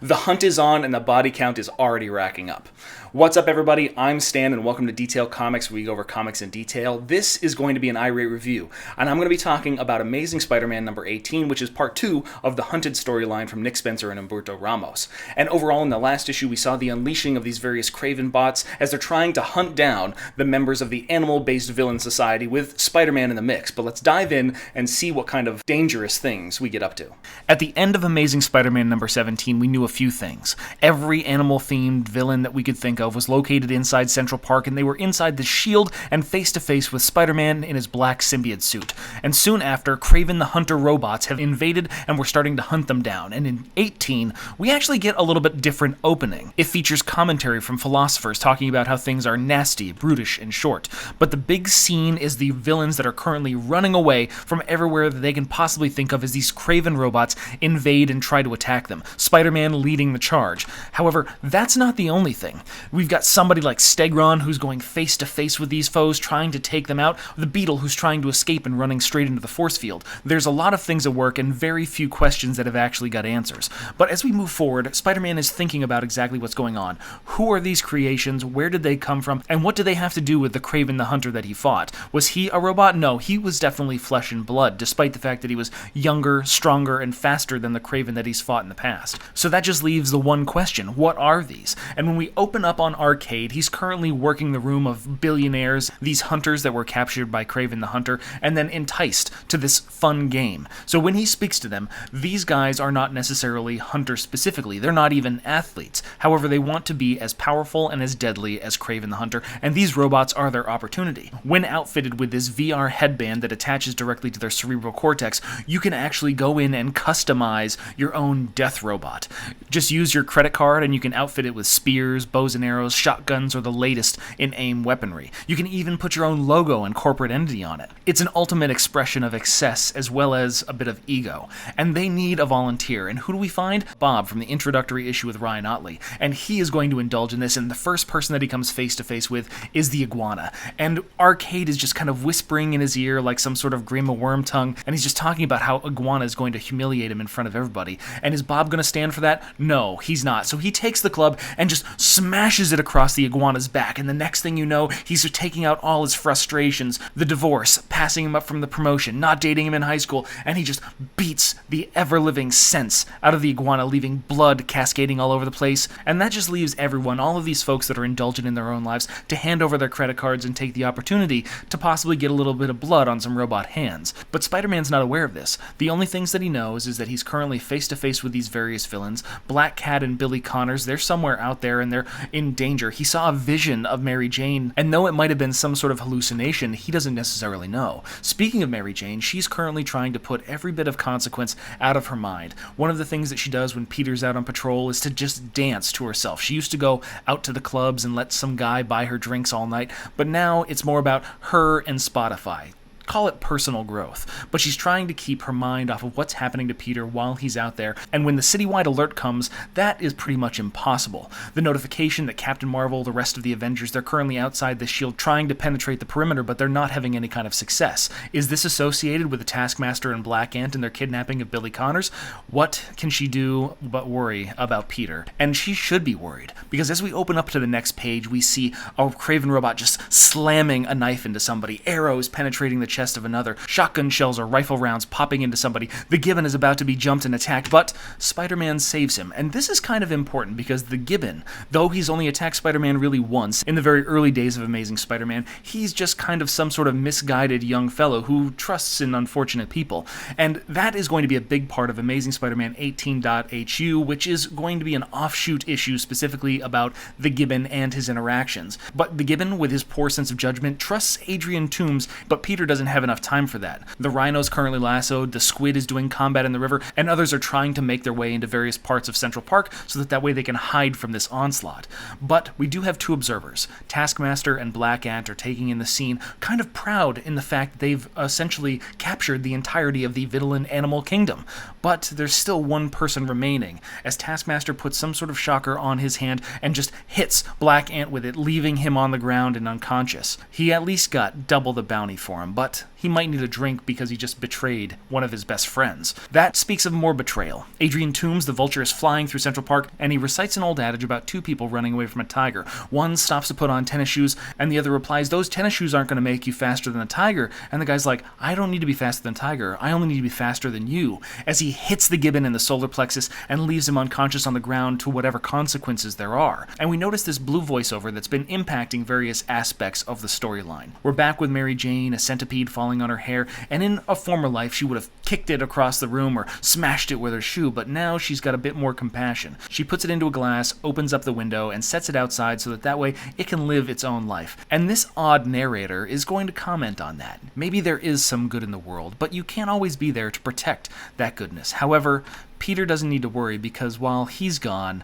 The hunt is on and the body count is already racking up. What's up, everybody? I'm Stan and welcome to Detail Comics, where we go over comics in detail. This is going to be an irate review, and I'm going to be talking about Amazing Spider-Man number 18, which is part 2 of the Hunted storyline from Nick Spencer and Humberto Ramos. And overall, in the last issue, we saw the unleashing of these various Kraven bots as they're trying to hunt down the members of the animal-based villain society with Spider-Man in the mix. But let's dive in and see what kind of dangerous things we get up to. At the end of Amazing Spider-Man number 17, we knew a few things. Every animal-themed villain that we could think of was located inside Central Park, and they were inside the shield and face-to-face with Spider-Man in his black symbiote suit. And soon after, Kraven the Hunter robots have invaded and we're starting to hunt them down. And in 18, we actually get a little bit different opening. It features commentary from philosophers talking about how things are nasty, brutish, and short. But the big scene is the villains that are currently running away from everywhere that they can possibly think of as these Kraven robots invade and try to attack them. Spider-Man leading the charge. However, that's not the only thing. We've got somebody like Stegron who's going face-to-face with these foes, trying to take them out. The Beetle who's trying to escape and running straight into the force field. There's a lot of things at work and very few questions that have actually got answers. But as we move forward, Spider-Man is thinking about exactly what's going on. Who are these creations? Where did they come from? And what do they have to do with the Kraven the Hunter that he fought? Was he a robot? No, he was definitely flesh and blood, despite the fact that he was younger, stronger, and faster than the Kraven that he's fought in the past. So that just leaves the one question: what are these? And when we open up on Arcade, he's currently working the room of billionaires, these hunters that were captured by Kraven the Hunter, and then enticed to this fun game. So when he speaks to them, these guys are not necessarily hunters specifically. They're not even athletes. However, they want to be as powerful and as deadly as Kraven the Hunter, and these robots are their opportunity. When outfitted with this VR headband that attaches directly to their cerebral cortex, you can actually go in and customize your own death robot. Just use your credit card and you can outfit it with spears, bows and arrows, shotguns, or the latest in AIM weaponry. You can even put your own logo and corporate entity on it. It's an ultimate expression of excess as well as a bit of ego. And they need a volunteer. And who do we find? Bob from the introductory issue with Ryan Otley. And he is going to indulge in this, and the first person that he comes face to face with is the iguana. And Arcade is just kind of whispering in his ear like some sort of Grima worm tongue, and he's just talking about how Iguana is going to humiliate him in front of everybody. And is Bob going to stand for that? No, he's not. So he takes the club and just smashes it across the iguana's back, and the next thing you know, he's taking out all his frustrations, the divorce, passing him up from the promotion, not dating him in high school, and he just beats the ever-living sense out of the iguana, leaving blood cascading all over the place. And that just leaves everyone, all of these folks that are indulgent in their own lives, to hand over their credit cards and take the opportunity to possibly get a little bit of blood on some robot hands. But Spider-Man's not aware of this. The only things that he knows is that he's currently face-to-face with these various villains. Black Cat and Billy Connors, they're somewhere out there and they're in danger. He saw a vision of Mary Jane, and though it might have been some sort of hallucination, he doesn't necessarily know. Speaking of Mary Jane, she's currently trying to put every bit of consequence out of her mind. One of the things that she does when Peter's out on patrol is to just dance to herself. She used to go out to the clubs and let some guy buy her drinks all night, but now it's more about her and Spotify. Call it personal growth, but she's trying to keep her mind off of what's happening to Peter while he's out there, and when the citywide alert comes, that is pretty much impossible. The notification that Captain Marvel, the rest of the Avengers, they're currently outside the shield trying to penetrate the perimeter, but they're not having any kind of success. Is this associated with the Taskmaster and Black Ant and their kidnapping of Billy Connors? What can she do but worry about Peter? And she should be worried, because as we open up to the next page, we see a Kraven robot just slamming a knife into somebody, arrows penetrating the chest of another, shotgun shells or rifle rounds popping into somebody. The Gibbon is about to be jumped and attacked, but Spider-Man saves him. And this is kind of important because the Gibbon, though he's only attacked Spider-Man really once in the very early days of Amazing Spider-Man, he's just kind of some sort of misguided young fellow who trusts in unfortunate people. And that is going to be a big part of Amazing Spider-Man 18.HU, which is going to be an offshoot issue specifically about the Gibbon and his interactions. But the Gibbon, with his poor sense of judgment, trusts Adrian Toomes, but Peter doesn't have enough time for that. The Rhino's currently lassoed, the Squid is doing combat in the river, and others are trying to make their way into various parts of Central Park so that way they can hide from this onslaught. But we do have two observers. Taskmaster and Black Ant are taking in the scene, kind of proud in the fact that they've essentially captured the entirety of the villain animal kingdom. But there's still one person remaining, as Taskmaster puts some sort of shocker on his hand and just hits Black Ant with it, leaving him on the ground and unconscious. He at least got double the bounty for him, but he might need a drink because he just betrayed one of his best friends. That speaks of more betrayal. Adrian Toombs, the vulture, is flying through Central Park, and he recites an old adage about two people running away from a tiger. One stops to put on tennis shoes, and the other replies, "Those tennis shoes aren't going to make you faster than a tiger." And the guy's like, "I don't need to be faster than a tiger. I only need to be faster than you," as he hits the gibbon in the solar plexus and leaves him unconscious on the ground to whatever consequences there are. And we notice this blue voiceover that's been impacting various aspects of the storyline. We're back with Mary Jane, a centipede falling on her hair, and in a former life she would have kicked it across the room or smashed it with her shoe, but now she's got a bit more compassion. She puts it into a glass, opens up the window, and sets it outside so that way it can live its own life. And this odd narrator is going to comment on that. Maybe there is some good in the world, but you can't always be there to protect that goodness. However, Peter doesn't need to worry, because while he's gone,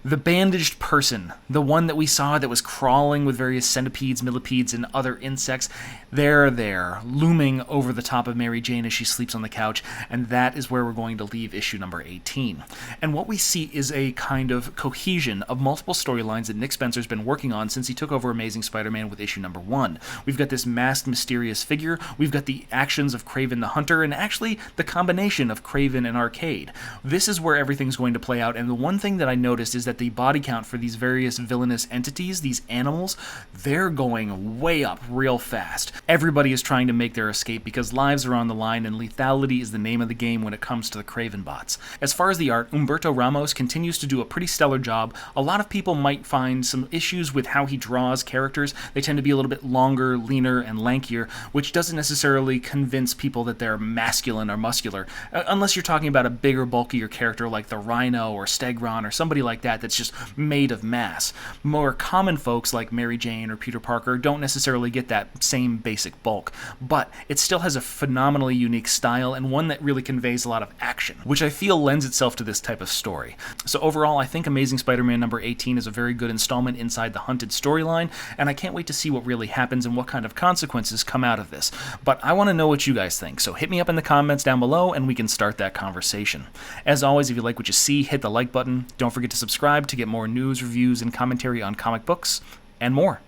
the bandaged person, the one that we saw that was crawling with various centipedes, millipedes, and other insects, they're there, looming over the top of Mary Jane as she sleeps on the couch, and that is where we're going to leave issue number 18. And what we see is a kind of cohesion of multiple storylines that Nick Spencer's been working on since he took over Amazing Spider-Man with issue number 1. We've got this masked, mysterious figure, we've got the actions of Kraven the Hunter, and actually the combination of Kraven and Arcade. This is where everything's going to play out, and the one thing that I noticed is that the body count for these various villainous entities, these animals, they're going way up real fast. Everybody is trying to make their escape because lives are on the line, and lethality is the name of the game when it comes to the Kraven bots. As far as the art, Humberto Ramos continues to do a pretty stellar job. A lot of people might find some issues with how he draws characters. They tend to be a little bit longer, leaner, and lankier, which doesn't necessarily convince people that they're masculine or muscular, unless you're talking about a bigger, bulkier character like the Rhino or Stegron or somebody like that that's just made of mass. More common folks like Mary Jane or Peter Parker don't necessarily get that same basic bulk, but it still has a phenomenally unique style and one that really conveys a lot of action, which I feel lends itself to this type of story. So overall, I think Amazing Spider-Man number 18 is a very good installment inside the Hunted storyline, and I can't wait to see what really happens and what kind of consequences come out of this. But I want to know what you guys think, so hit me up in the comments down below and we can start that conversation. As always, if you like what you see, hit the like button. Don't forget to subscribe to get more news, reviews, and commentary on comic books, and more.